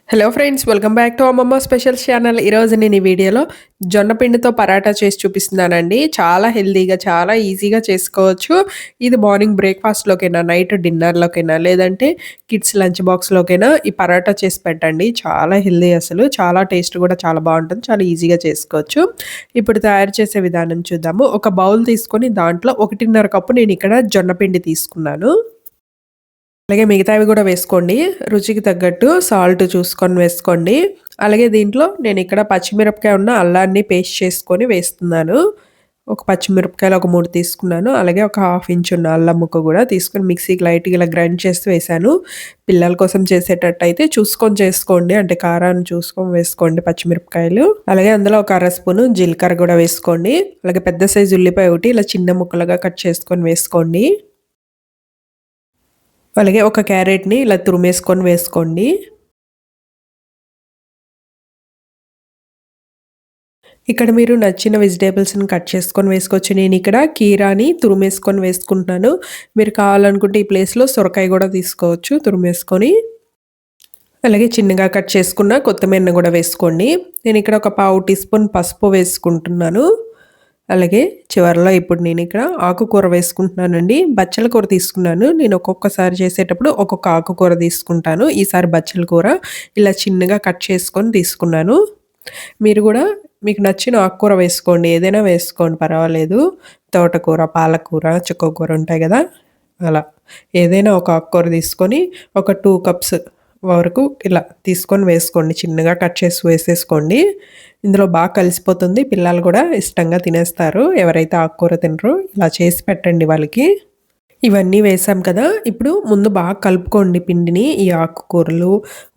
Hello friends, welcome back to అమ్మమ్మ special channel. ఈరోజు నేను ఈ వీడియోలో జొన్న పిండితో పరాటా చేసి చూపిస్తున్నానండి. చాలా హెల్తీగా, చాలా ఈజీగా చేసుకోవచ్చు. ఇది మార్నింగ్ బ్రేక్ఫాస్ట్లోకైనా, నైట్ డిన్నర్లోకైనా, లేదంటే కిడ్స్ లంచ్ బాక్స్లోకైనా ఈ పరాటా చేసి పెట్టండి. చాలా హెల్తీ, అసలు చాలా టేస్ట్ కూడా చాలా బాగుంటుంది. చాలా ఈజీగా చేసుకోవచ్చు. ఇప్పుడు తయారు చేసే విధానం చూద్దాము. ఒక బౌల్ తీసుకొని దాంట్లో 1.5 కప్పు నేను ఇక్కడ జొన్న పిండి తీసుకున్నాను. అలాగే మిగతావి కూడా వేసుకోండి. రుచికి తగ్గట్టు సాల్ట్ చూసుకొని వేసుకోండి. అలాగే దీంట్లో నేను ఇక్కడ పచ్చిమిరపకాయ అల్లాన్ని పేస్ట్ చేసుకొని వేస్తున్నాను. ఒక పచ్చిమిరపకాయలు ఒక 3 తీసుకున్నాను. అలాగే ఒక హాఫ్ ఇంచ్ అల్లం ముక్క కూడా తీసుకొని మిక్సీకి లైట్గా ఇలా గ్రైండ్ చేసి వేసాను. పిల్లల కోసం చేసేటట్టు అయితే చూసుకొని చేసుకోండి. అంటే కారాన్ని చూసుకొని వేసుకోండి పచ్చిమిరపకాయలు. అలాగే అందులో ఒక అర స్పూను జీలకర్ర కూడా వేసుకోండి. అలాగే పెద్ద సైజు ఉల్లిపాయ ఒకటి ఇలా చిన్న ముక్కలుగా కట్ చేసుకొని వేసుకోండి. అలాగే ఒక క్యారెట్‌ని ఇలా తురిమేసుకొని వేసుకోండి. ఇక్కడ మీరు నచ్చిన వెజిటబుల్స్‌ని కట్ చేసుకొని వేసుకోవచ్చు. నేను ఇక్కడ కీరాని తురిమేసుకొని వేసుకుంటున్నాను. మీరు కావాలనుకుంటే ఈ ప్లేస్‌లో సొరకాయ కూడా తీసుకోవచ్చు తురిమేసుకొని. అలాగే చిన్నగా కట్ చేసుకున్న కొత్తిమీరని కూడా వేసుకోండి. నేను ఇక్కడ ఒక పావు టీ స్పూన్ పసుపు వేసుకుంటున్నాను. అలాగే చివరిలో ఇప్పుడు నేను ఇక్కడ ఆకుకూర వేసుకుంటున్నానండి. బచ్చల కూర తీసుకున్నాను. నేను ఒక్కొక్కసారి చేసేటప్పుడు ఒక్కొక్క ఆకుకూర తీసుకుంటాను. ఈసారి బచ్చల కూర ఇలా చిన్నగా కట్ చేసుకొని తీసుకున్నాను. మీరు కూడా మీకు నచ్చిన ఆకుకూర వేసుకోండి. ఏదైనా వేసుకోండి, పర్వాలేదు. తోటకూర, పాలకూర, చుక్కకూర ఉంటాయి కదా, అలా ఏదైనా ఒక ఆకుకూర తీసుకొని ఒక 2 కప్స్ వరకు ఇలా తీసుకొని వేసుకోండి. చిన్నగా కట్ చేసి వేసేసుకోండి. ఇందులో బాగా కలిసిపోతుంది. పిల్లలు కూడా ఇష్టంగా తినేస్తారు. ఎవరైతే ఆకుకూర తినరో ఇలా చేసి పెట్టండి వాళ్ళకి. ఇవన్నీ వేసాం కదా, ఇప్పుడు ముందు బాగా కలుపుకోండి పిండిని. ఈ ఆకుకూరలు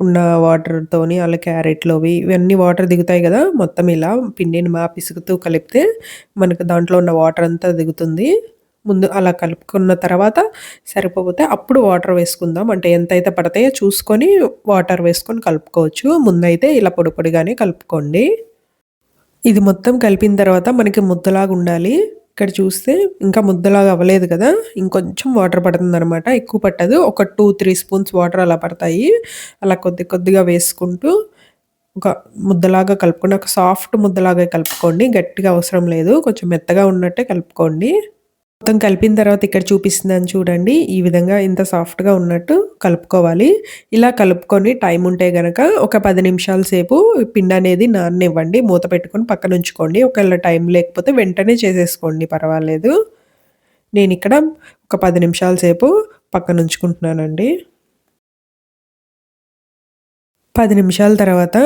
ఉన్న వాటర్తోని, అలా క్యారెట్లోవి ఇవన్నీ వాటర్ దిగుతాయి కదా, మొత్తం ఇలా పిండిని బాగా పిసుకుతూ కలిపితే మనకు దాంట్లో ఉన్న వాటర్ అంతా దిగుతుంది. ముందు అలా కలుపుకున్న తర్వాత సరిపోతే అప్పుడు వాటర్ వేసుకుందాం. అంటే ఎంతైతే పడతాయో చూసుకొని వాటర్ వేసుకొని కలుపుకోవచ్చు. ముందైతే ఇలా పొడి పొడిగానే కలుపుకోండి. ఇది మొత్తం కలిపిన తర్వాత మనకి ముద్దలాగా ఉండాలి. ఇక్కడ చూస్తే ఇంకా ముద్దలాగా అవ్వలేదు కదా, ఇంకొంచెం వాటర్ పడుతుందనమాట. ఎక్కువ పట్టదు, ఒక 2-3 స్పూన్స్ వాటర్ అలా పడతాయి. అలా కొద్ది కొద్దిగా వేసుకుంటూ ఒక ముద్దలాగా కలుపుకోండి. ఒక సాఫ్ట్ ముద్దలాగా కలుపుకోండి. గట్టిగా అవసరం లేదు, కొంచెం మెత్తగా ఉన్నట్టే కలుపుకోండి. మొత్తం కలిపిన తర్వాత ఇక్కడ చూపిస్తున్నాను చూడండి. ఈ విధంగా ఇంత సాఫ్ట్‌గా ఉన్నట్టు కలుపుకోవాలి. ఇలా కలుపుకొని టైం ఉంటే గనక ఒక 10 నిమిషాల సేపు పిండి అనేది నాననివ్వండి. మూత పెట్టుకొని పక్కన ఉంచుకోండి. ఒకవేళ టైం లేకపోతే వెంటనే చేసేసుకోండి, పర్వాలేదు. నేనిక్కడ ఒక 10 నిమిషాల సేపు పక్కన ఉంచుకుంటున్నానండి. 10 నిమిషాల తర్వాత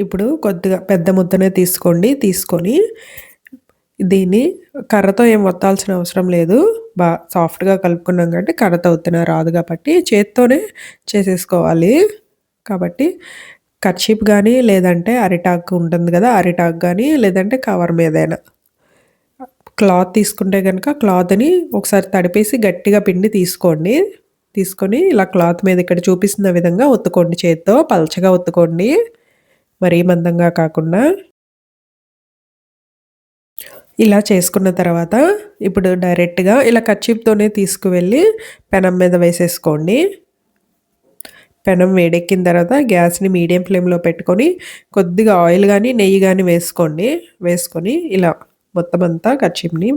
ఇప్పుడు కొద్దిగా పెద్ద ముద్దనే తీసుకోండి. తీసుకొని దీన్ని కర్రతో ఏం ఒత్తాల్సిన అవసరం లేదు. సాఫ్ట్‌గా కలుపుకున్నాం కాబట్టి కర్రతో ఒత్తినా రాదు కాబట్టి చేత్తోనే చేసేసుకోవాలి. కాబట్టి కర్చీఫ్ గానీ, లేదంటే అరిటాకు ఉంటుంది కదా, అరిటాకు గానీ, లేదంటే కవర్ మీదైనా క్లాత్ తీసుకుంటే గనక క్లాత్‌ని ఒకసారి తడిపేసి గట్టిగా పిండి తీసుకోండి. తీసుకొని ఇలా క్లాత్ మీద ఇక్కడ చూపిస్తున్న విధంగా ఒత్తుకోండి చేత్తో. పల్చగా ఒత్తుకోండి, మరీ మందంగా కాకుండా. ఇలా చేసుకున్న తర్వాత ఇప్పుడు డైరెక్ట్‌గా ఇలా కర్చీఫ్‌తోనే తీసుకువెళ్ళి పెనం మీద వేసేసుకోండి. పెనం వేడెక్కిన తర్వాత గ్యాస్‌ని మీడియం ఫ్లేమ్‌లో పెట్టుకొని కొద్దిగా ఆయిల్ గానీ, నెయ్యి గానీ వేసుకోండి. వేసుకొని ఇలా మొత్తం అంతా కర్చీఫ్‌ని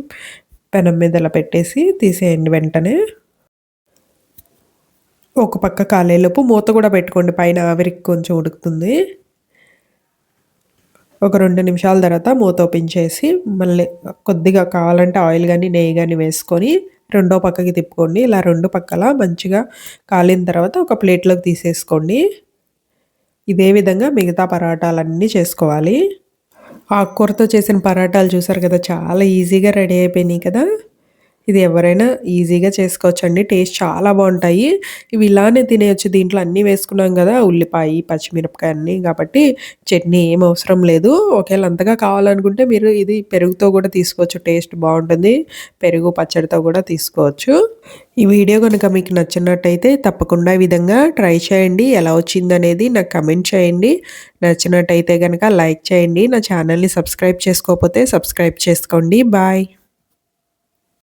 పెనం మీద ఇలా పెట్టేసి తీసేయండి వెంటనే. ఒక పక్క కాలేలోపు మూత కూడా పెట్టుకోండి. పైన ఆవిరికి కొంచెం ఉడుకుతుంది. ఒక 2 నిమిషాల తర్వాత మూత ఓపెన్ చేసి మళ్ళీ కొద్దిగా కావాలంటే ఆయిల్ గానీ, నెయ్యి గానీ వేసుకొని రెండో పక్కకి తిప్పుకోండి. ఇలా 2 పక్కల మంచిగా కాలిన తర్వాత ఒక ప్లేట్‌లోకి తీసేసుకోండి. ఇదే విధంగా మిగతా పరాటాలన్నీ చేసుకోవాలి. ఆకుకూరతో చేసిన పరాటాలు చూసారు కదా, చాలా ఈజీగా రెడీ అయిపోయినాయి కదా. ఇది ఎవరైనా ఈజీగా చేసుకోవచ్చండి. టేస్ట్ చాలా బాగుంటాయి. ఇవి ఇలానే తినేయొచ్చు. దీంట్లో అన్నీ వేసుకున్నాం కదా, ఉల్లిపాయ, పచ్చిమిరపకాయ అన్నీ, కాబట్టి చట్నీ ఏం అవసరం లేదు. ఒకవేళ అంతగా కావాలనుకుంటే మీరు ఇది పెరుగుతో కూడా తీసుకోవచ్చు. టేస్ట్ బాగుంటుంది. పెరుగు పచ్చడితో కూడా తీసుకోవచ్చు. ఈ వీడియో కనుక మీకు నచ్చినట్టయితే తప్పకుండా ఈ విధంగా ట్రై చేయండి. ఎలా వచ్చిందనేది నాకు కమెంట్ చేయండి. నచ్చినట్టయితే కనుక లైక్ చేయండి. నా ఛానల్ని సబ్స్క్రైబ్ చేసుకోకపోతే సబ్స్క్రైబ్ చేసుకోండి. బాయ్.